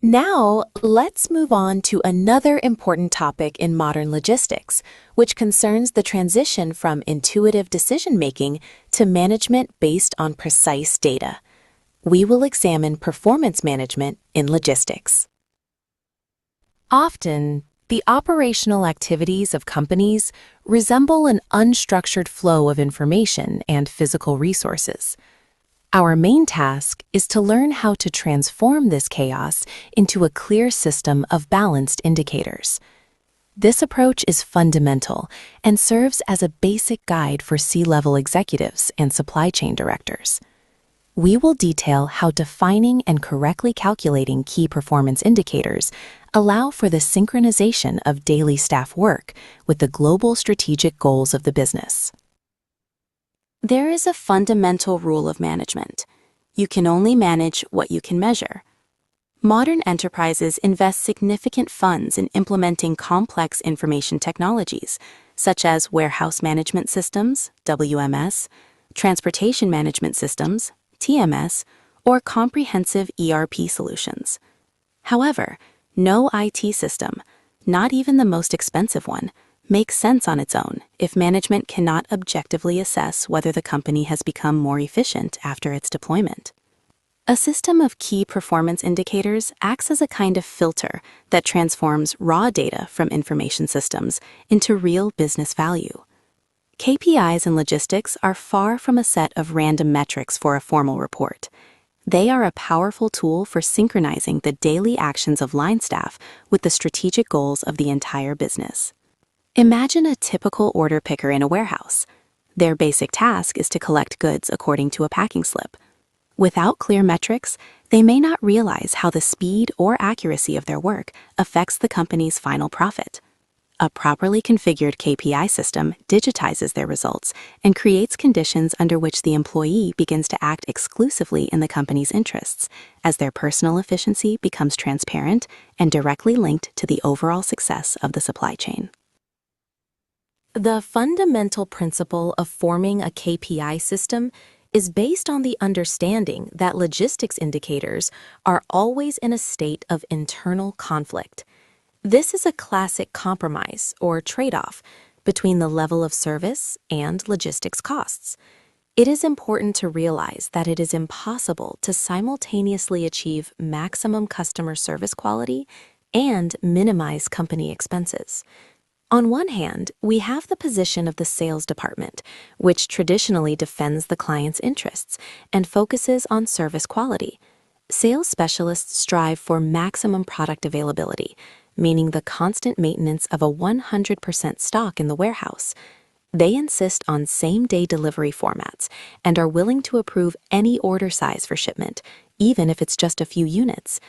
Now, let's move on to another important topic in modern logistics, which concerns the transition from intuitive decision-making to management based on precise data. We will examine performance management in logistics. Often, the operational activities of companies resemble an unstructured flow of information and physical resources. Our main task is to learn how to transform this chaos into a clear system of balanced indicators. This approach is fundamental and serves as a basic guide for C-level executives and supply chain directors. We will detail how defining and correctly calculating key performance indicators allow for the synchronization of daily staff work with the global strategic goals of the business. There is a fundamental rule of management. You can only manage what you can measure. Modern enterprises invest significant funds in implementing complex information technologies, such as warehouse management systems, WMS, transportation management systems, TMS, or comprehensive ERP solutions. However, no IT system, not even the most expensive one, makes sense on its own if management cannot objectively assess whether the company has become more efficient after its deployment. A system of key performance indicators acts as a kind of filter that transforms raw data from information systems into real business value. KPIs in logistics are far from a set of random metrics for a formal report. They are a powerful tool for synchronizing the daily actions of line staff with the strategic goals of the entire business. Imagine a typical order picker in a warehouse. Their basic task is to collect goods according to a packing slip. Without clear metrics, they may not realize how the speed or accuracy of their work affects the company's final profit. A properly configured KPI system digitizes their results and creates conditions under which the employee begins to act exclusively in the company's interests, as their personal efficiency becomes transparent and directly linked to the overall success of the supply chain. The fundamental principle of forming a KPI system is based on the understanding that logistics indicators are always in a state of internal conflict. This is a classic compromise or trade-off between the level of service and logistics costs. It is important to realize that it is impossible to simultaneously achieve maximum customer service quality and minimize company expenses. On one hand, we have the position of the sales department, which traditionally defends the client's interests and focuses on service quality. Sales specialists strive for maximum product availability, meaning the constant maintenance of a 100% stock in the warehouse. They insist on same-day delivery formats and are willing to approve any order size for shipment, even if it's just a few units.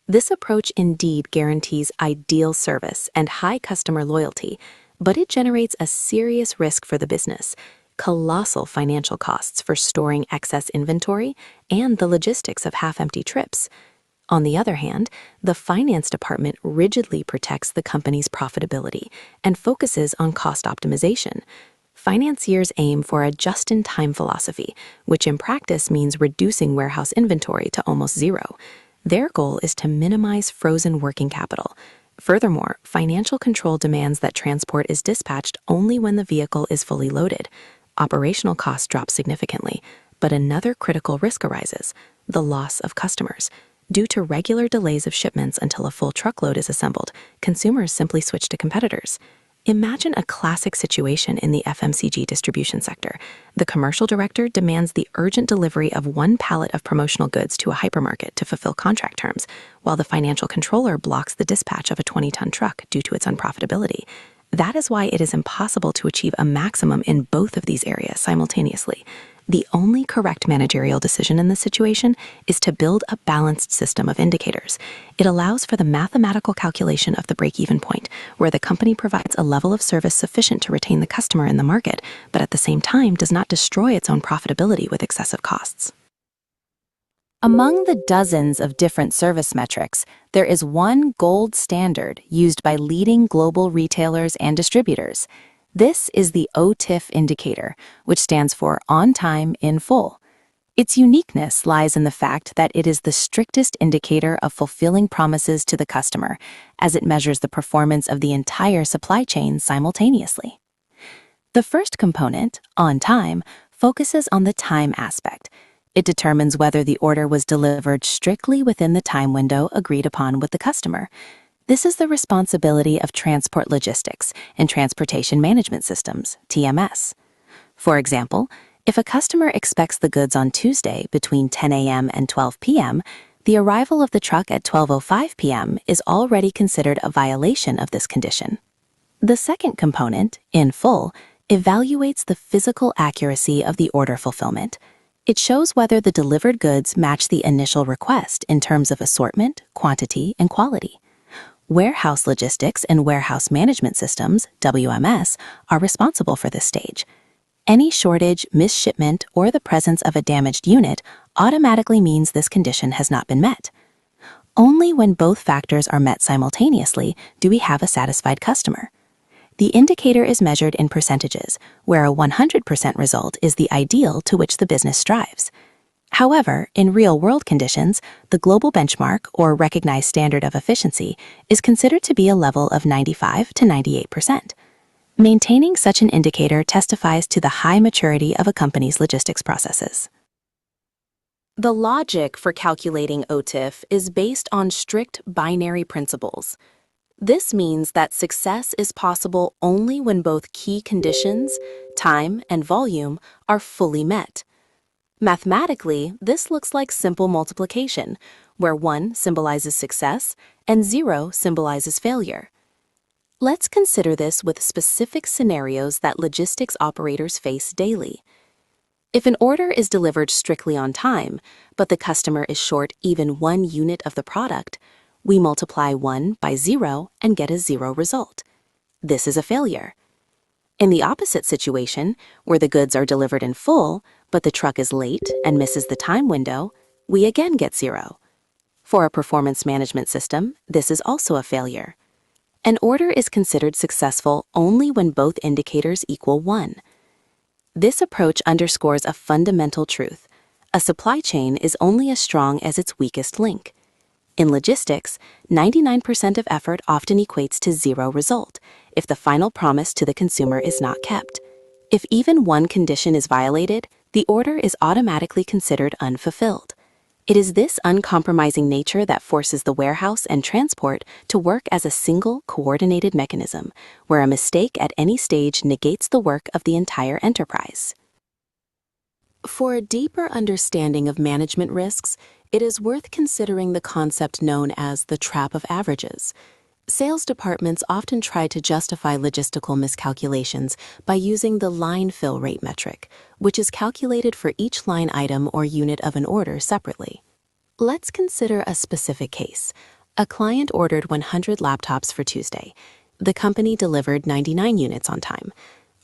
This approach indeed guarantees ideal service and high customer loyalty, but it generates a serious risk for the business, colossal financial costs for storing excess inventory, and the logistics of half-empty trips. On the other hand, the finance department rigidly protects the company's profitability and focuses on cost optimization. Financiers aim for a just-in-time philosophy, which in practice means reducing warehouse inventory to almost zero. Their goal is to minimize frozen working capital. Furthermore, financial control demands that transport is dispatched only when the vehicle is fully loaded. Operational costs drop significantly, but another critical risk arises: the loss of customers. Due to regular delays of shipments until a full truckload is assembled, consumers simply switch to competitors. Imagine a classic situation in the FMCG distribution sector. The commercial director demands the urgent delivery of one pallet of promotional goods to a hypermarket to fulfill contract terms, while the financial controller blocks the dispatch of a 20-ton truck due to its unprofitability. That is why it is impossible to achieve a maximum in both of these areas simultaneously. The only correct managerial decision in this situation is to build a balanced system of indicators. It allows for the mathematical calculation of the break-even point, where the company provides a level of service sufficient to retain the customer in the market, but at the same time does not destroy its own profitability with excessive costs. Among the dozens of different service metrics, there is one gold standard used by leading global retailers and distributors. This is the OTIF indicator, which stands for On Time in Full. Its uniqueness lies in the fact that it is the strictest indicator of fulfilling promises to the customer, as it measures the performance of the entire supply chain simultaneously. The first component, on time, focuses on the time aspect. It determines whether the order was delivered strictly within the time window agreed upon with the customer. This is the responsibility of transport logistics and transportation management systems, TMS. For example, if a customer expects the goods on Tuesday between 10 a.m. and 12 p.m., the arrival of the truck at 12:05 p.m. is already considered a violation of this condition. The second component, in full, evaluates the physical accuracy of the order fulfillment. It shows whether the delivered goods match the initial request in terms of assortment, quantity, and quality. Warehouse logistics and warehouse management systems, WMS, are responsible for this stage. Any shortage, misshipment, or the presence of a damaged unit automatically means this condition has not been met. Only when both factors are met simultaneously do we have a satisfied customer. The indicator is measured in percentages, where a 100% result is the ideal to which the business strives. However, in real-world conditions, the global benchmark, or recognized standard of efficiency, is considered to be a level of 95 to 98%. Maintaining such an indicator testifies to the high maturity of a company's logistics processes. The logic for calculating OTIF is based on strict binary principles. This means that success is possible only when both key conditions, time and volume, are fully met. Mathematically, this looks like simple multiplication, where 1 symbolizes success and 0 symbolizes failure. Let's consider this with specific scenarios that logistics operators face daily. If an order is delivered strictly on time, but the customer is short even 1 unit of the product, we multiply 1 by 0 and get a 0 result. This is a failure. In the opposite situation, where the goods are delivered in full, but the truck is late and misses the time window, we again get 0. For a performance management system, this is also a failure. An order is considered successful only when both indicators equal 1. This approach underscores a fundamental truth. A supply chain is only as strong as its weakest link. In logistics, 99% of effort often equates to 0 result if the final promise to the consumer is not kept. If even one condition is violated, the order is automatically considered unfulfilled. It is this uncompromising nature that forces the warehouse and transport to work as a single, coordinated mechanism, where a mistake at any stage negates the work of the entire enterprise. For a deeper understanding of management risks, it is worth considering the concept known as the trap of averages. Sales departments often try to justify logistical miscalculations by using the line fill rate metric, which is calculated for each line item or unit of an order separately. Let's consider a specific case. A client ordered 100 laptops for Tuesday. The company delivered 99 units on time.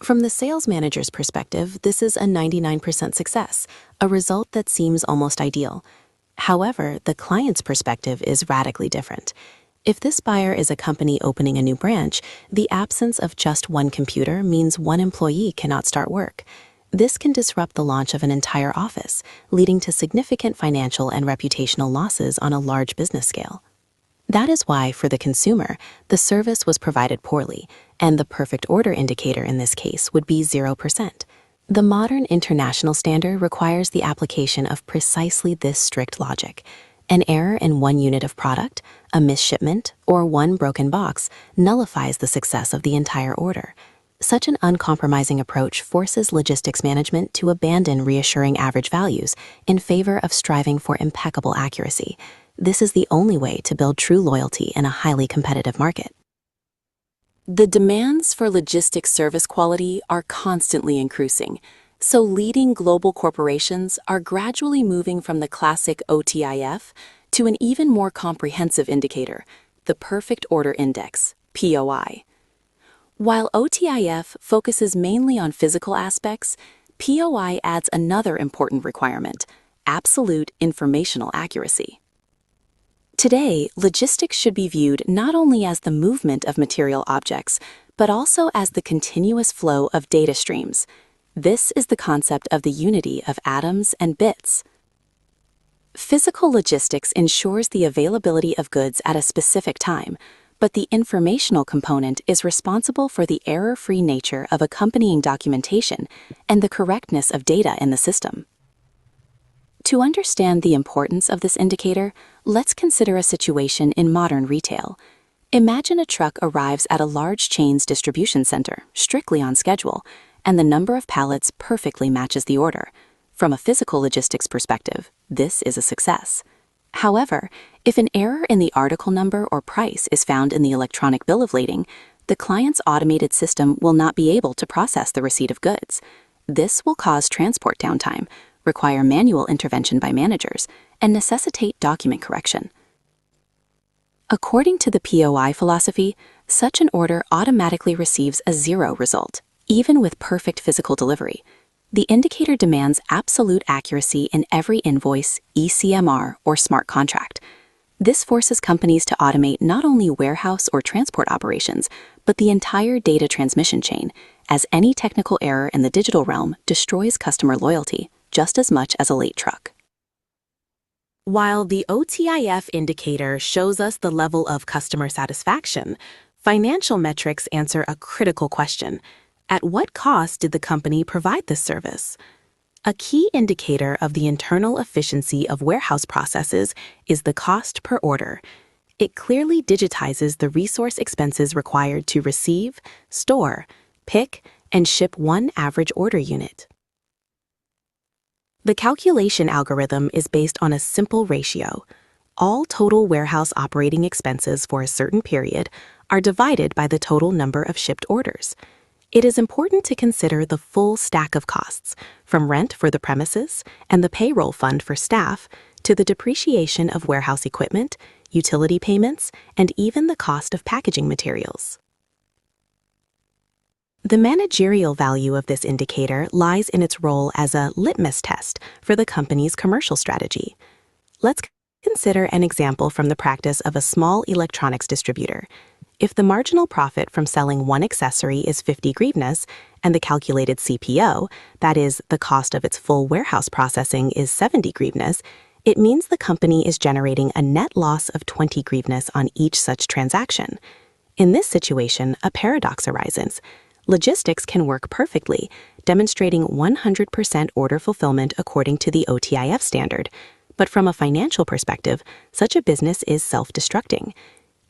From the sales manager's perspective, this is a 99% success, a result that seems almost ideal. However, the client's perspective is radically different. If this buyer is a company opening a new branch, the absence of just one computer means one employee cannot start work. This can disrupt the launch of an entire office, leading to significant financial and reputational losses on a large business scale. That is why, for the consumer, the service was provided poorly, and the perfect order indicator in this case would be 0%. The modern international standard requires the application of precisely this strict logic. An error in 1 unit of product, a misshipment, or 1 broken box nullifies the success of the entire order. Such an uncompromising approach forces logistics management to abandon reassuring average values in favor of striving for impeccable accuracy. This is the only way to build true loyalty in a highly competitive market. The demands for logistics service quality are constantly increasing, so leading global corporations are gradually moving from the classic OTIF to an even more comprehensive indicator, the Perfect Order Index, POI. While OTIF focuses mainly on physical aspects, POI adds another important requirement: absolute informational accuracy. Today, logistics should be viewed not only as the movement of material objects, but also as the continuous flow of data streams. This is the concept of the unity of atoms and bits. Physical logistics ensures the availability of goods at a specific time, but the informational component is responsible for the error-free nature of accompanying documentation and the correctness of data in the system. To understand the importance of this indicator, let's consider a situation in modern retail. Imagine a truck arrives at a large chain's distribution center, strictly on schedule, and the number of pallets perfectly matches the order. From a physical logistics perspective, this is a success. However, if an error in the article number or price is found in the electronic bill of lading, the client's automated system will not be able to process the receipt of goods. This will cause transport downtime, require manual intervention by managers, and necessitate document correction. According to the POI philosophy, such an order automatically receives a 0 result, even with perfect physical delivery. The indicator demands absolute accuracy in every invoice, ECMR, or smart contract. This forces companies to automate not only warehouse or transport operations, but the entire data transmission chain, as any technical error in the digital realm destroys customer loyalty just as much as a late truck. While the OTIF indicator shows us the level of customer satisfaction, financial metrics answer a critical question. At what cost did the company provide this service? A key indicator of the internal efficiency of warehouse processes is the cost per order. It clearly digitizes the resource expenses required to receive, store, pick, and ship one average order unit. The calculation algorithm is based on a simple ratio. All total warehouse operating expenses for a certain period are divided by the total number of shipped orders. It is important to consider the full stack of costs, from rent for the premises and the payroll fund for staff to the depreciation of warehouse equipment, utility payments, and even the cost of packaging materials. The managerial value of this indicator lies in its role as a litmus test for the company's commercial strategy. Let's consider an example from the practice of a small electronics distributor. If the marginal profit from selling one accessory is 50 hryvnias and the calculated CPO, that is, the cost of its full warehouse processing, is 70 hryvnias, it means the company is generating a net loss of 20 hryvnias on each such transaction. In this situation, a paradox arises. Logistics can work perfectly, demonstrating 100% order fulfillment according to the OTIF standard. But from a financial perspective, such a business is self-destructing.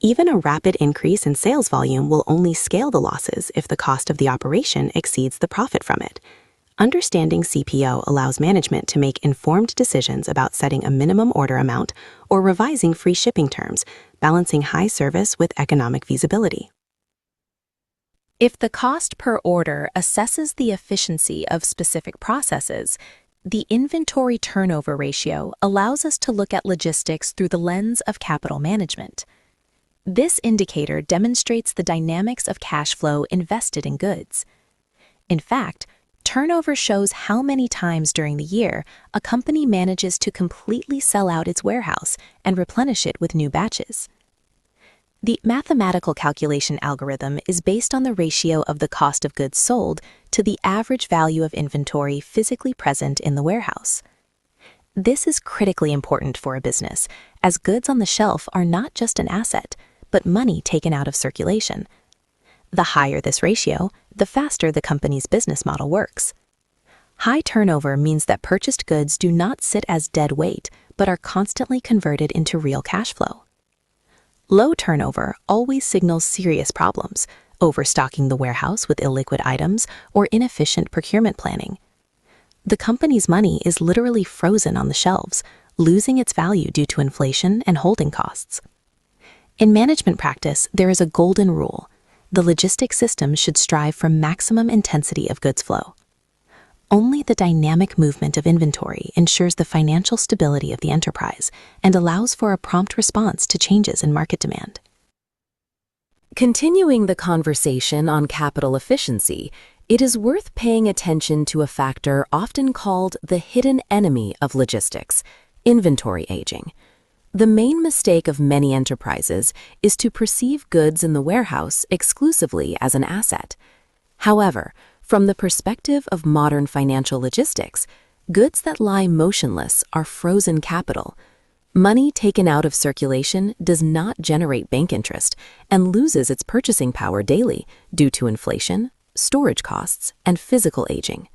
Even a rapid increase in sales volume will only scale the losses if the cost of the operation exceeds the profit from it. Understanding CPO allows management to make informed decisions about setting a minimum order amount or revising free shipping terms, balancing high service with economic feasibility. If the cost per order assesses the efficiency of specific processes, the inventory turnover ratio allows us to look at logistics through the lens of capital management. This indicator demonstrates the dynamics of cash flow invested in goods. In fact, turnover shows how many times during the year a company manages to completely sell out its warehouse and replenish it with new batches. The mathematical calculation algorithm is based on the ratio of the cost of goods sold to the average value of inventory physically present in the warehouse. This is critically important for a business, as goods on the shelf are not just an asset, but money taken out of circulation. The higher this ratio, the faster the company's business model works. High turnover means that purchased goods do not sit as dead weight, but are constantly converted into real cash flow. Low turnover always signals serious problems, overstocking the warehouse with illiquid items or inefficient procurement planning. The company's money is literally frozen on the shelves, losing its value due to inflation and holding costs. In management practice, there is a golden rule. The logistics system should strive for maximum intensity of goods flow. Only the dynamic movement of inventory ensures the financial stability of the enterprise and allows for a prompt response to changes in market demand. Continuing the conversation on capital efficiency, it is worth paying attention to a factor often called the hidden enemy of logistics, inventory aging. The main mistake of many enterprises is to perceive goods in the warehouse exclusively as an asset. However, From the perspective of modern financial logistics, goods that lie motionless are frozen capital. Money taken out of circulation does not generate bank interest and loses its purchasing power daily due to inflation, storage costs, and physical aging.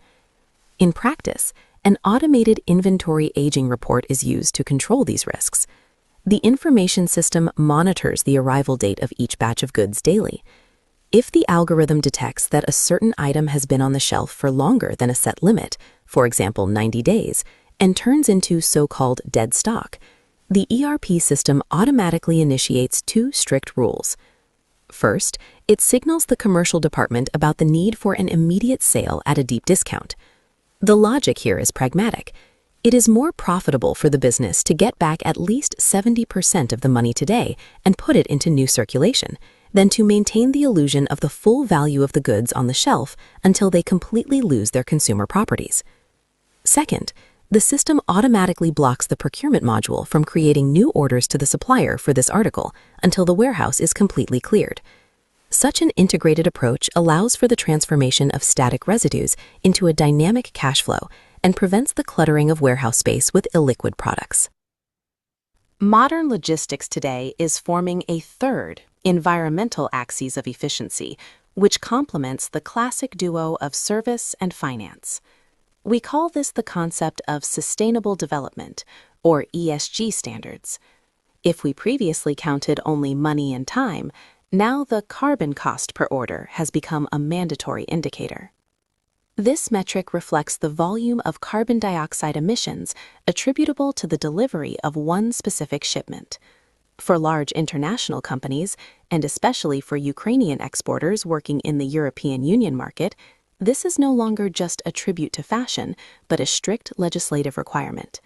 In practice, an automated inventory aging report is used to control these risks. The information system monitors the arrival date of each batch of goods daily. If the algorithm detects that a certain item has been on the shelf for longer than a set limit, for example 90 days, and turns into so-called dead stock, the ERP system automatically initiates two strict rules. First, it signals the commercial department about the need for an immediate sale at a deep discount. The logic here is pragmatic. It is more profitable for the business to get back at least 70% of the money today and put it into new circulation than to maintain the illusion of the full value of the goods on the shelf until they completely lose their consumer properties. Second, the system automatically blocks the procurement module from creating new orders to the supplier for this article until the warehouse is completely cleared. Such an integrated approach allows for the transformation of static residues into a dynamic cash flow and prevents the cluttering of warehouse space with illiquid products. Modern logistics today is forming a third, environmental axis of efficiency, which complements the classic duo of service and finance. We call this the concept of sustainable development, or ESG standards. If we previously counted only money and time, now the carbon cost per order has become a mandatory indicator. This metric reflects the volume of carbon dioxide emissions attributable to the delivery of one specific shipment. For large international companies, and especially for Ukrainian exporters working in the European Union market, this is no longer just a tribute to fashion, but a strict legislative requirement.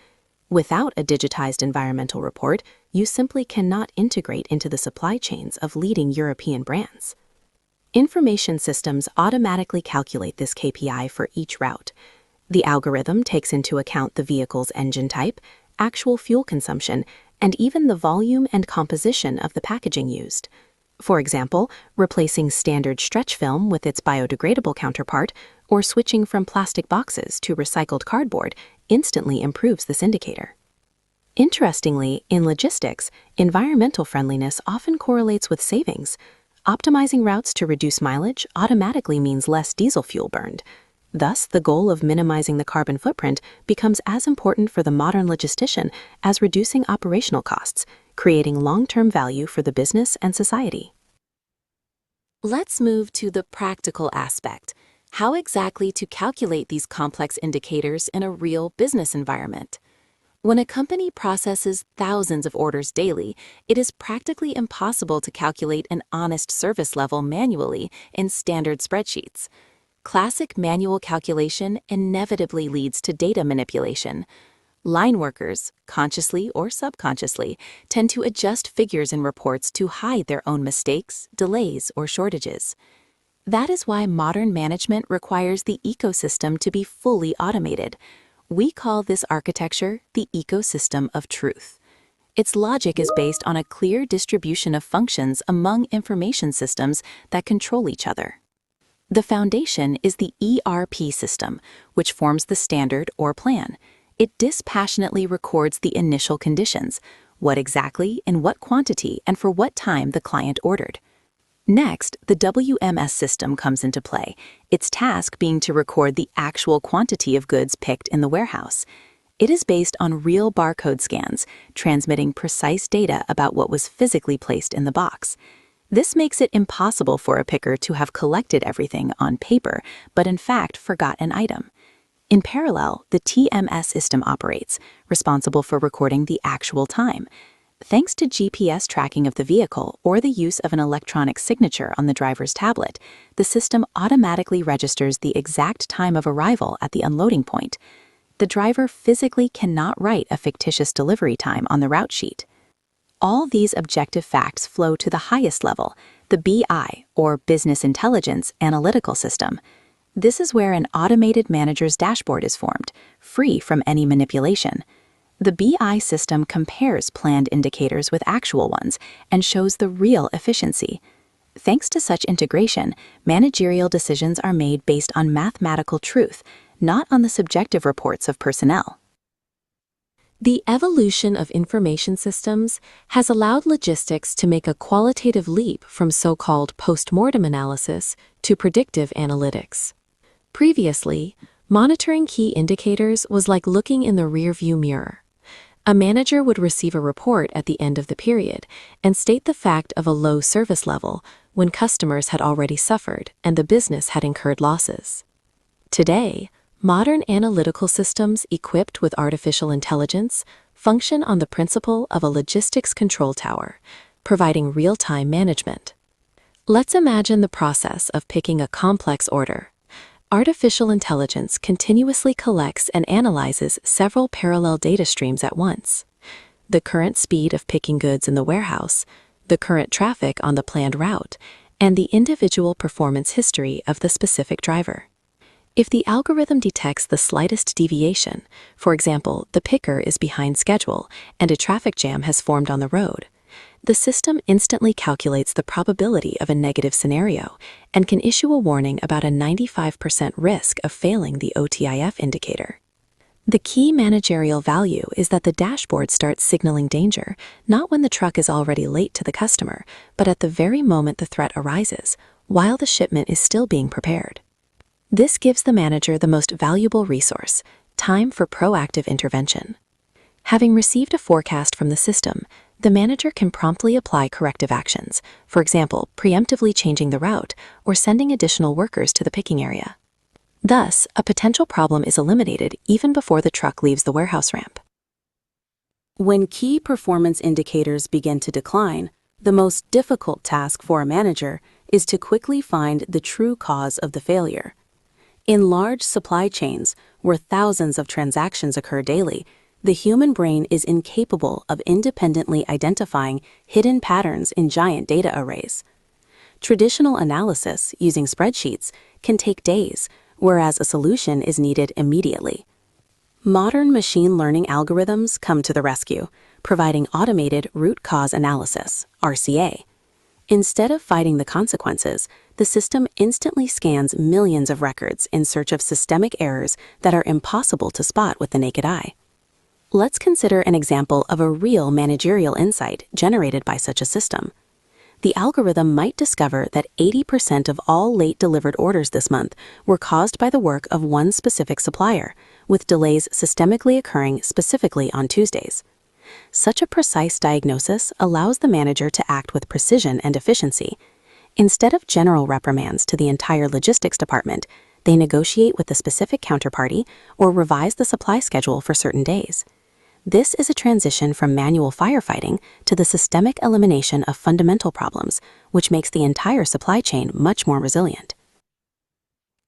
Without a digitized environmental report, you simply cannot integrate into the supply chains of leading European brands. Information systems automatically calculate this KPI for each route. The algorithm takes into account the vehicle's engine type, actual fuel consumption, and even the volume and composition of the packaging used. For example, replacing standard stretch film with its biodegradable counterpart or switching from plastic boxes to recycled cardboard instantly improves this indicator. Interestingly, in logistics, environmental friendliness often correlates with savings. Optimizing routes to reduce mileage automatically means less diesel fuel burned. Thus, the goal of minimizing the carbon footprint becomes as important for the modern logistician as reducing operational costs, creating long-term value for the business and society. Let's move to the practical aspect. How exactly to calculate these complex indicators in a real business environment? When a company processes thousands of orders daily, it is practically impossible to calculate an honest service level manually in standard spreadsheets. Classic manual calculation inevitably leads to data manipulation. Line workers, consciously or subconsciously, tend to adjust figures in reports to hide their own mistakes, delays, or shortages. That is why modern management requires the ecosystem to be fully automated. We call this architecture the ecosystem of truth. Its logic is based on a clear distribution of functions among information systems that control each other. The foundation is the ERP system, which forms the standard or plan. It dispassionately records the initial conditions, what exactly, in what quantity, and for what time the client ordered. Next, the WMS system comes into play, its task being to record the actual quantity of goods picked in the warehouse. It is based on real barcode scans, transmitting precise data about what was physically placed in the box. This makes it impossible for a picker to have collected everything on paper, but in fact forgot an item. In parallel, the TMS system operates, responsible for recording the actual time. Thanks to GPS tracking of the vehicle or the use of an electronic signature on the driver's tablet, the system automatically registers the exact time of arrival at the unloading point. The driver physically cannot write a fictitious delivery time on the route sheet. All these objective facts flow to the highest level, the BI, or Business Intelligence Analytical System. This is where an automated manager's dashboard is formed, free from any manipulation. The BI system compares planned indicators with actual ones and shows the real efficiency. Thanks to such integration, managerial decisions are made based on mathematical truth, not on the subjective reports of personnel. The evolution of information systems has allowed logistics to make a qualitative leap from so-called post-mortem analysis to predictive analytics. Previously, monitoring key indicators was like looking in the rearview mirror. A manager would receive a report at the end of the period and state the fact of a low service level when customers had already suffered and the business had incurred losses. Today, modern analytical systems equipped with artificial intelligence function on the principle of a logistics control tower, providing real-time management. Let's imagine the process of picking a complex order. Artificial intelligence continuously collects and analyzes several parallel data streams at once: the current speed of picking goods in the warehouse, the current traffic on the planned route, and the individual performance history of the specific driver. If the algorithm detects the slightest deviation, for example, the picker is behind schedule and a traffic jam has formed on the road, the system instantly calculates the probability of a negative scenario and can issue a warning about a 95% risk of failing the OTIF indicator. The key managerial value is that the dashboard starts signaling danger, not when the truck is already late to the customer, but at the very moment the threat arises, while the shipment is still being prepared. This gives the manager the most valuable resource: time for proactive intervention. Having received a forecast from the system, the manager can promptly apply corrective actions, for example, preemptively changing the route or sending additional workers to the picking area. Thus, a potential problem is eliminated even before the truck leaves the warehouse ramp. When key performance indicators begin to decline, the most difficult task for a manager is to quickly find the true cause of the failure. In large supply chains, where thousands of transactions occur daily, the human brain is incapable of independently identifying hidden patterns in giant data arrays. Traditional analysis using spreadsheets can take days, whereas a solution is needed immediately. Modern machine learning algorithms come to the rescue, providing automated root cause analysis, RCA. Instead of fighting the consequences, the system instantly scans millions of records in search of systemic errors that are impossible to spot with the naked eye. Let's consider an example of a real managerial insight generated by such a system. The algorithm might discover that 80% of all late delivered orders this month were caused by the work of one specific supplier, with delays systemically occurring specifically on Tuesdays. Such a precise diagnosis allows the manager to act with precision and efficiency. Instead of general reprimands to the entire logistics department, they negotiate with the specific counterparty or revise the supply schedule for certain days. This is a transition from manual firefighting to the systemic elimination of fundamental problems, which makes the entire supply chain much more resilient.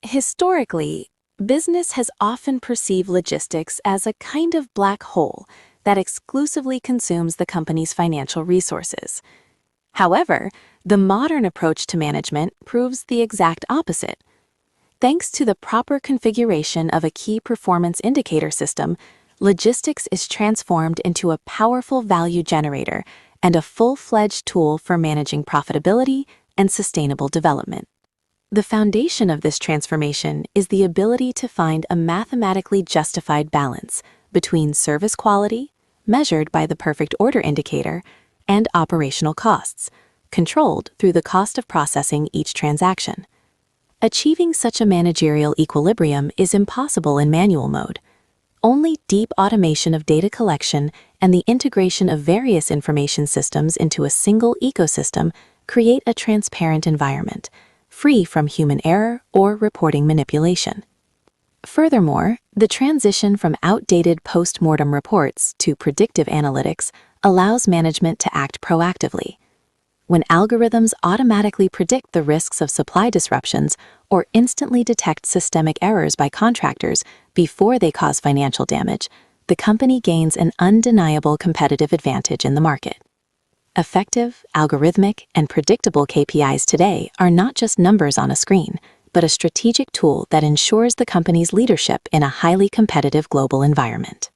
Historically, business has often perceived logistics as a kind of black hole that exclusively consumes the company's financial resources. However, the modern approach to management proves the exact opposite. Thanks to the proper configuration of a key performance indicator system, logistics is transformed into a powerful value generator and a full-fledged tool for managing profitability and sustainable development. The foundation of this transformation is the ability to find a mathematically justified balance between service quality, measured by the perfect order indicator, and operational costs, controlled through the cost of processing each transaction. Achieving such a managerial equilibrium is impossible in manual mode. Only deep automation of data collection and the integration of various information systems into a single ecosystem create a transparent environment, free from human error or reporting manipulation. Furthermore, the transition from outdated post-mortem reports to predictive analytics allows management to act proactively. When algorithms automatically predict the risks of supply disruptions or instantly detect systemic errors by contractors before they cause financial damage, the company gains an undeniable competitive advantage in the market. Effective, algorithmic, and predictable KPIs today are not just numbers on a screen, but a strategic tool that ensures the company's leadership in a highly competitive global environment.